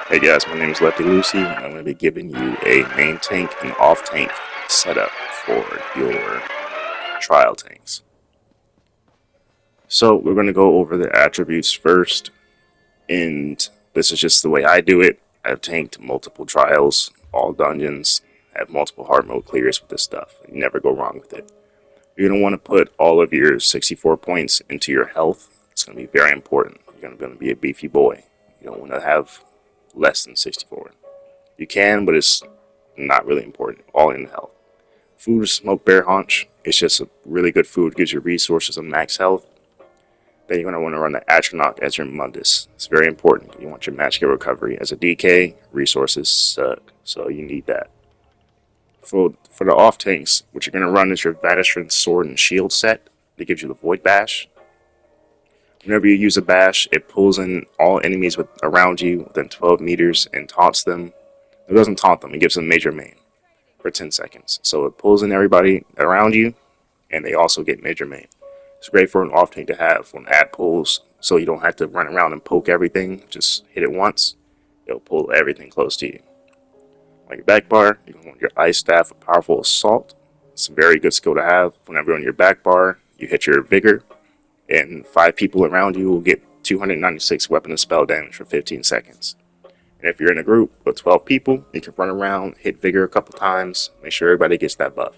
Hey guys, my name is Lefty Lucy, and I'm going to be giving you a main tank and off tank setup for your trial tanks. So we're going to go over the attributes first, and this is just the way I do it. I've tanked multiple trials, all dungeons, have multiple hard mode clears with this stuff. You never go wrong with it. You're going to want to put all of your 64 points into your health. It's going to be very important. You're going to be a beefy boy. You don't want to have less than 64. You can, but it's not really important. All in health. Food is smoked bear haunch. It's just a really good food. Gives you resources and max health. Then you're going to want to run the Atronach as your Mundus. It's very important. You want your magic recovery. As a DK, resources suck, so you need that. For the off tanks, what you're going to run is your Vadistran Sword and Shield set. That gives you the Void Bash. Whenever you use a bash, it pulls in all enemies around you within 12 meters and taunts them. It doesn't taunt them, it gives them major main for 10 seconds. So it pulls in everybody around you, and they also get major main. It's great for an off tank to have when ad pulls, so you don't have to run around and poke everything. Just hit it once, it'll pull everything close to you. On your back bar, you can want your Ice Staff, a powerful assault. It's a very good skill to have. Whenever you're on your back bar, you hit your vigor, and 5 people around you will get 296 weapon and spell damage for 15 seconds. And if you're in a group of 12 people, you can run around, hit vigor a couple times, make sure everybody gets that buff.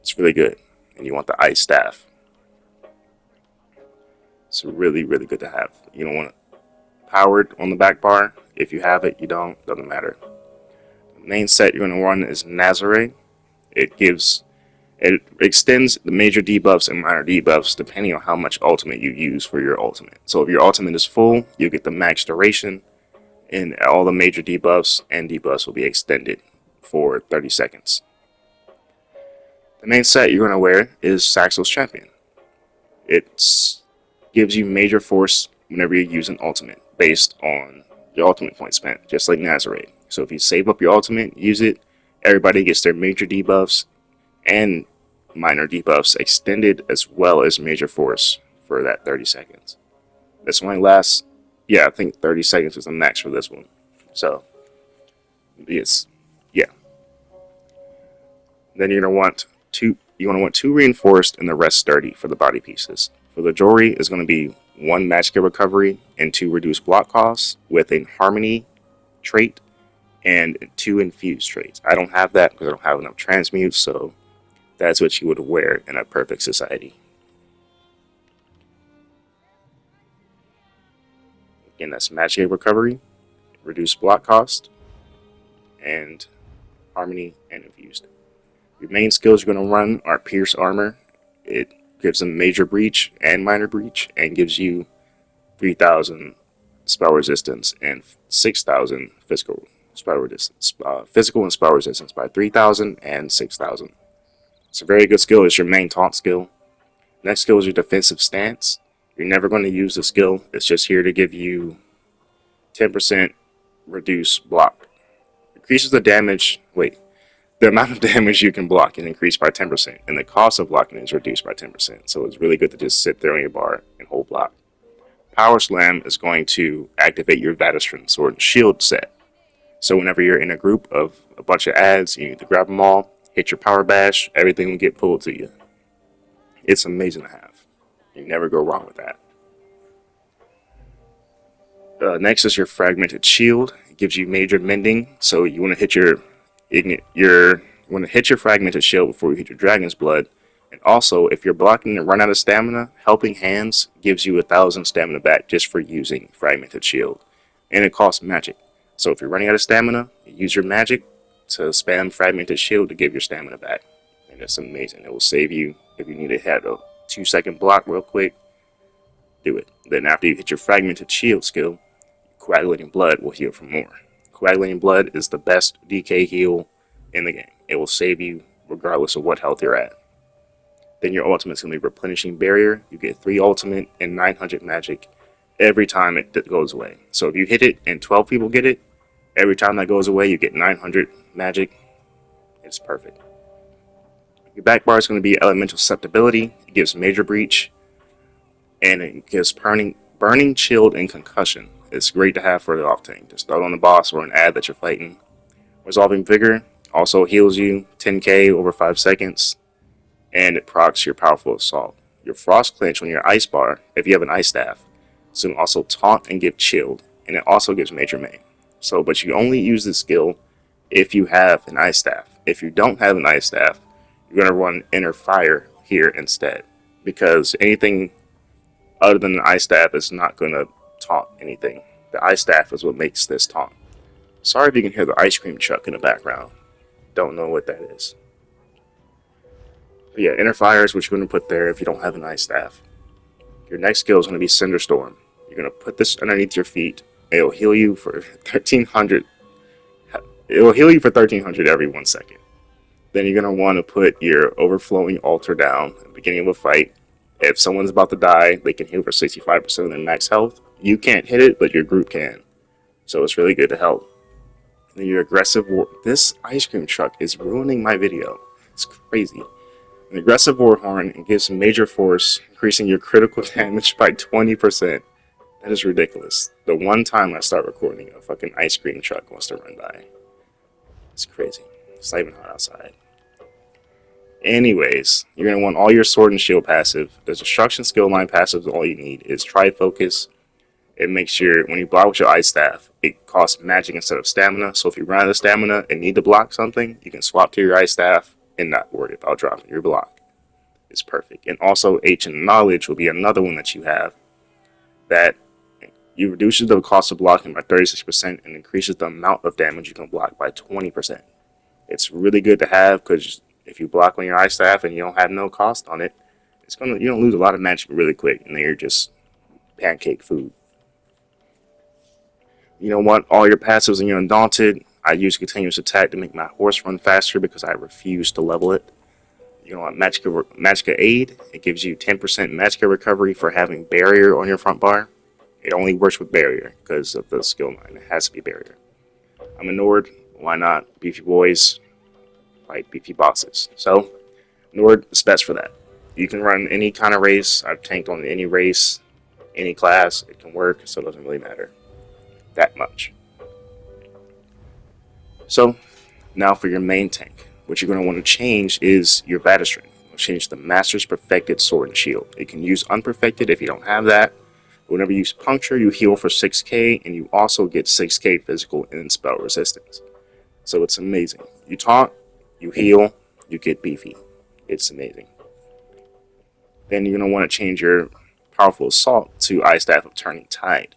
It's really good. And you want the Ice Staff. It's really, really good to have. You don't want it powered on the back bar. If you have it, you don't, doesn't matter. The main set you're going to run is Nazare. It extends the major debuffs and minor debuffs depending on how much ultimate you use for your ultimate. So if your ultimate is full, you get the max duration, and all the major debuffs and debuffs will be extended for 30 seconds. The main set you're going to wear is Saxel's Champion. It gives you major force whenever you use an ultimate based on your ultimate point spent, just like Nazare. So if you save up your ultimate, use it, everybody gets their major debuffs and minor debuffs extended as well as major force for that 30 seconds. This only lasts, I think 30 seconds is the max for this one. So, yeah. Then you're gonna want two reinforced and the rest sturdy for the body pieces. For the jewelry is gonna be 1 magic recovery and 2 reduced block costs with a harmony trait and 2 infused traits. I don't have that because I don't have enough transmutes, so that's what you would wear in a perfect society. Again, that's magic recovery, reduced block cost, and harmony and infused. Your main skills you're going to run are Pierce Armor. It gives them major breach and minor breach, and gives you 3,000 spell resistance and 6,000 physical spell resistance. Physical and spell resistance by 3,000 and 6,000. It's a very good skill. It's your main taunt skill. Next skill is your defensive stance. You're never going to use the skill. It's just here to give you 10% reduced block. Increases the damage. The amount of damage you can block is increased by 10%, and the cost of blocking is reduced by 10%. So it's really good to just sit there on your bar and hold block. Power Slam is going to activate your Vadistran Sword and Shield set. So whenever you're in a group of a bunch of ads, you need to grab them all, hit your Power Bash, everything will get pulled to you. It's amazing to have. You never go wrong with that. Next is your Fragmented Shield. It gives you major mending, so you want to hit your Fragmented Shield before you hit your Dragon's Blood. And also, if you're blocking and run out of stamina, Helping Hands gives you 1,000 stamina back just for using Fragmented Shield. And it costs magic. So if you're running out of stamina, you use your magic to spam Fragmented Shield to give your stamina back. And it's amazing. It will save you. If you need to hit a 2-second block real quick, do it. Then after you hit your Fragmented Shield skill, Coagulating Blood will heal for more. Coagulating Blood is the best DK heal in the game. It will save you regardless of what health you're at. Then your ultimate is going to be Replenishing Barrier. You get 3 ultimate and 900 magic every time it goes away. So if you hit it and 12 people get it, every time that goes away you get 900 magic. It's perfect. Your back bar is going to be Elemental Susceptibility. It gives Major Breach, and it gives Burning, Chilled, and Concussion. It's great to have for the off tank. Just throw it on the boss or an ad that you're fighting. Resolving Vigor also heals you 10k over 5 seconds, and it procs your Powerful Assault. Your Frost Clinch on your Ice Bar, if you have an Ice Staff, so also taunt and give Chilled, and it also gives Major Main. So, but you only use this skill if you have an Ice Staff. If you don't have an Ice Staff, you're going to run Inner Fire here instead, because anything other than an Ice Staff is not going to taunt anything. The Ice Staff is what makes this taunt. Sorry if you can hear the ice cream truck in the background. Don't know what that is. But yeah, Inner Fire is what you're going to put there if you don't have an Ice Staff. Your next skill is going to be Cinder Storm. You're going to put this underneath your feet. It'll heal you for 1300. It'll heal you for 1300 every 1 second. Then you're going to want to put your Overflowing Altar down at the beginning of a fight. If someone's about to die, they can heal for 65% of their max health. You can't hit it, but your group can. So it's really good to help. And your aggressive war. This ice cream truck is ruining my video. It's crazy. An aggressive war horn and gives major force, increasing your critical damage by 20%. That is ridiculous. The one time I start recording, a fucking ice cream truck wants to run by. It's crazy. It's not even hot outside. Anyways, you're going to want all your sword and shield passive. The destruction skill line passive is all you need. Is Try Focus. It makes your, when you block with your Ice Staff, it costs magic instead of stamina. So if you run out of stamina and need to block something, you can swap to your Ice Staff and not worry about dropping your block. It's perfect. And also Ancient Knowledge will be another one that you have that you reduces the cost of blocking by 36% and increases the amount of damage you can block by 20%. It's really good to have because if you block on your Ice Staff and you don't have no cost on it, you don't lose a lot of magic really quick, and then you're just pancake food. You don't want all your passives and you're Undaunted. I use Continuous Attack to make my horse run faster because I refuse to level it. You want Magicka Aid. It gives you 10% Magicka recovery for having Barrier on your front bar. It only works with Barrier because of the skill line. It has to be Barrier. I'm a Nord. Why not? Beefy boys fight beefy bosses. So, Nord is best for that. You can run any kind of race. I've tanked on any race, any class. It can work, so it doesn't really matter that much. So, now for your main tank. What you're going to want to change is your Vatistron. You'll change the Master's Perfected Sword and Shield. You can use Unperfected if you don't have that. Whenever you use Puncture, you heal for 6k, and you also get 6k physical and spell resistance. So it's amazing. You taunt, you heal, you get beefy. It's amazing. Then you're going to want to change your Powerful Assault to Ice Staff of Turning Tide.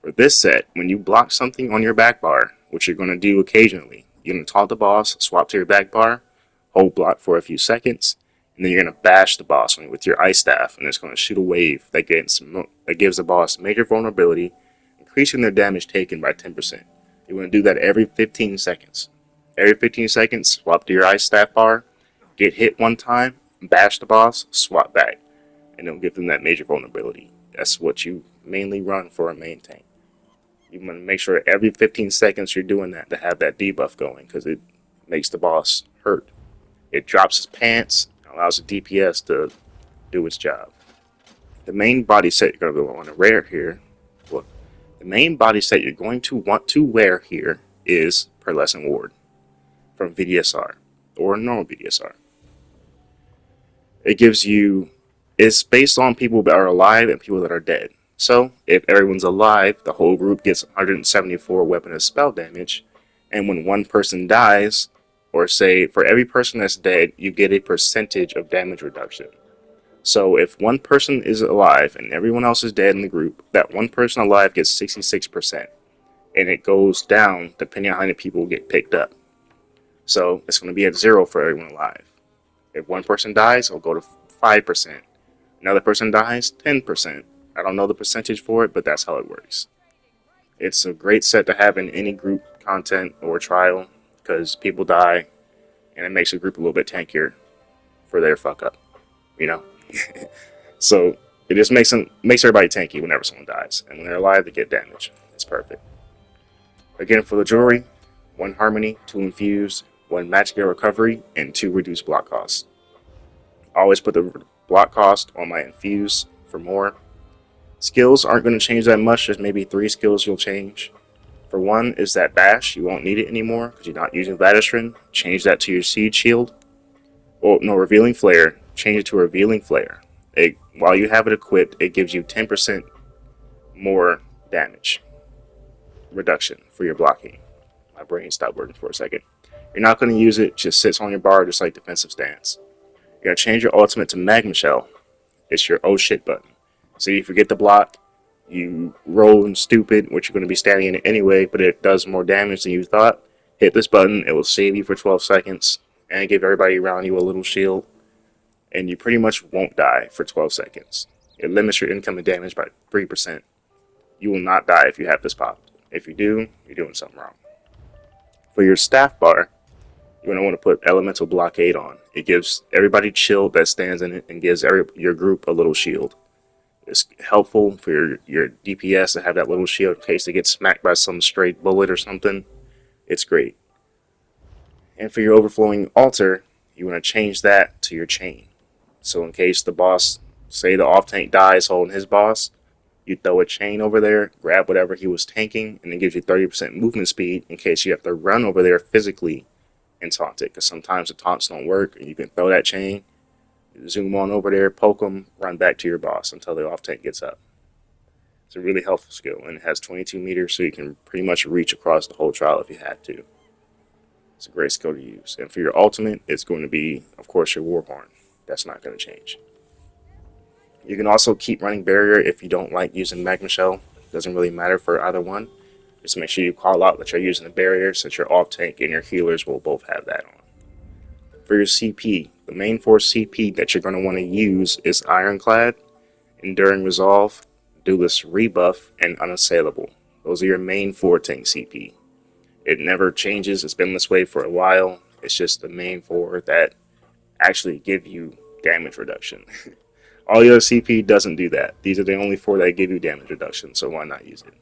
For this set, when you block something on your back bar, which you're going to do occasionally, you're going to taunt the boss, swap to your back bar, hold block for a few seconds, and then you're going to bash the boss with your Ice Staff, and it's going to shoot a wave that gives the boss major vulnerability, increasing their damage taken by 10%. You're going to do that every 15 seconds. Every 15 seconds, swap to your Ice Staff bar, get hit one time, bash the boss, swap back, and it'll give them that major vulnerability. That's what you mainly run for a main tank. You want to make sure every 15 seconds you're doing that to have that debuff going because it makes the boss hurt. It drops his pants, allows the DPS to do its job. The main body set you're going to want to wear here, the main body set you're going to want to wear here is Pearlescent Ward from VDSR or normal VDSR. It gives you, it's based on people that are alive and people that are dead. So, if everyone's alive, the whole group gets 174 weapon and spell damage, and when one person dies, or say for every person that's dead, you get a percentage of damage reduction. So, if one person is alive and everyone else is dead in the group, that one person alive gets 66%, and it goes down depending on how many people get picked up. So, it's going to be at 0 for everyone alive. If one person dies, it'll go to 5%. Another person dies, 10%. I don't know the percentage for it, but that's how it works. It's a great set to have in any group content or trial because people die and it makes a group a little bit tankier for their fuck up, you know? So it just makes everybody tanky whenever someone dies, and when they're alive, they get damage. It's perfect. Again, for the jewelry, 1 harmony, 2 infuse, 1 magic recovery, and 2 reduced block cost. I always put the block cost on my infuse for more. Skills aren't going to change that much. There's maybe 3 skills you'll change. For one is that bash. You won't need it anymore because you're not using Latistrin. Change that to your Seed Shield. Well, no, Revealing Flare. Change it to Revealing Flare. While you have it equipped, it gives you 10% more damage reduction for your blocking. My brain stopped working for a second. You're not going to use it. Just sits on your bar just like defensive stance. You're going to change your ultimate to Magma Shell. It's your oh shit button. So you forget the block, you roll and stupid, which you're going to be standing in it anyway, but it does more damage than you thought. Hit this button, it will save you for 12 seconds, and give everybody around you a little shield, and you pretty much won't die for 12 seconds. It limits your incoming damage by 3%. You will not die if you have this popped. If you do, you're doing something wrong. For your staff bar, you're going to want to put Elemental Blockade on. It gives everybody shield that stands in it and gives your group a little shield. It's helpful for your DPS to have that little shield in case they get smacked by some straight bullet or something. It's great. And for your Overflowing Altar, you want to change that to your chain. So in case the boss, say the off tank dies holding his boss, you throw a chain over there, grab whatever he was tanking, and it gives you 30% movement speed in case you have to run over there physically and taunt it. Because sometimes the taunts don't work, and you can throw that chain, zoom on over there, poke them, run back to your boss until the off tank gets up. It's a really helpful skill, and it has 22 meters, so you can pretty much reach across the whole trial if you had to. It's a great skill to use. And for your ultimate, it's going to be, of course, your Warhorn. That's not going to change. You can also keep running Barrier if you don't like using Magma Shell. Doesn't really matter for either one. Just make sure you call out that you're using the Barrier, since your off tank and your healers will both have that on. For your CP, the main 4 CP that you're going to want to use is Ironclad, Enduring Resolve, Duelist Rebuff, and Unassailable. Those are your main 4 tank CP. It never changes. It's been this way for a while. It's just the main 4 that actually give you damage reduction. All the other CP doesn't do that. These are the only 4 that give you damage reduction, so why not use it?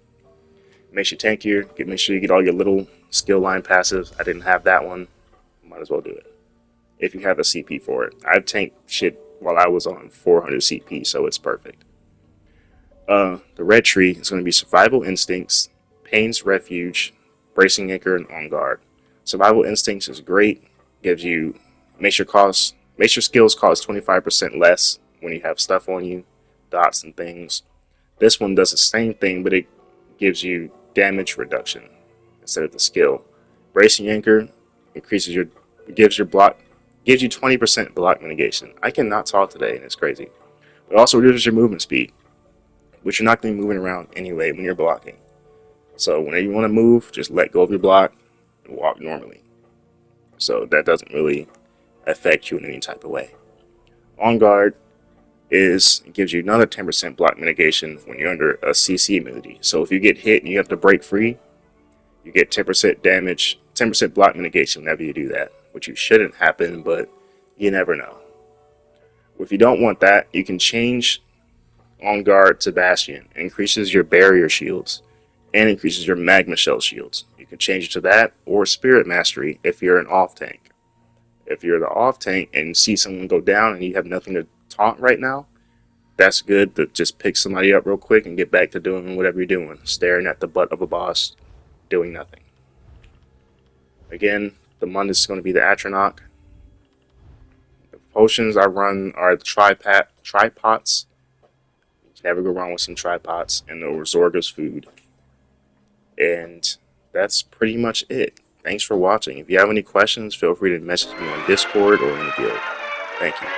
Makes you tankier. Make sure you get all your little skill line passives. I didn't have that one. Might as well do it. If you have a CP for it. I've tanked shit while I was on 400 CP, so it's perfect. The red tree is going to be Survival Instincts, Pain's Refuge, Bracing Anchor, and On Guard. Survival Instincts is great. Makes your skills cost 25% less when you have stuff on you, dots and things. This one does the same thing, but it gives you damage reduction instead of the skill. Bracing Anchor gives you 20% block mitigation. I cannot talk today, and it's crazy. It also reduces your movement speed, which you're not going to be moving around anyway when you're blocking. So whenever you want to move, just let go of your block and walk normally. So that doesn't really affect you in any type of way. On Guard gives you another 10% block mitigation when you're under a CC immunity. So if you get hit and you have to break free, you get 10% damage, 10% block mitigation whenever you do that, which you shouldn't happen, but you never know. If you don't want that, you can change On Guard to Bastion. It increases your barrier shields and increases your Magma Shell shields. You can change it to that or Spirit Mastery if you're an off tank. If you're the off tank and see someone go down and you have nothing to taunt right now, that's good to just pick somebody up real quick and get back to doing whatever you're doing, staring at the butt of a boss, doing nothing. Again, the Mundus is going to be the Atronach. The potions I run are the tripods. You can never go wrong with some tripods, and the Zorga's food. And that's pretty much it. Thanks for watching. If you have any questions, feel free to message me on Discord or in the guild. Thank you.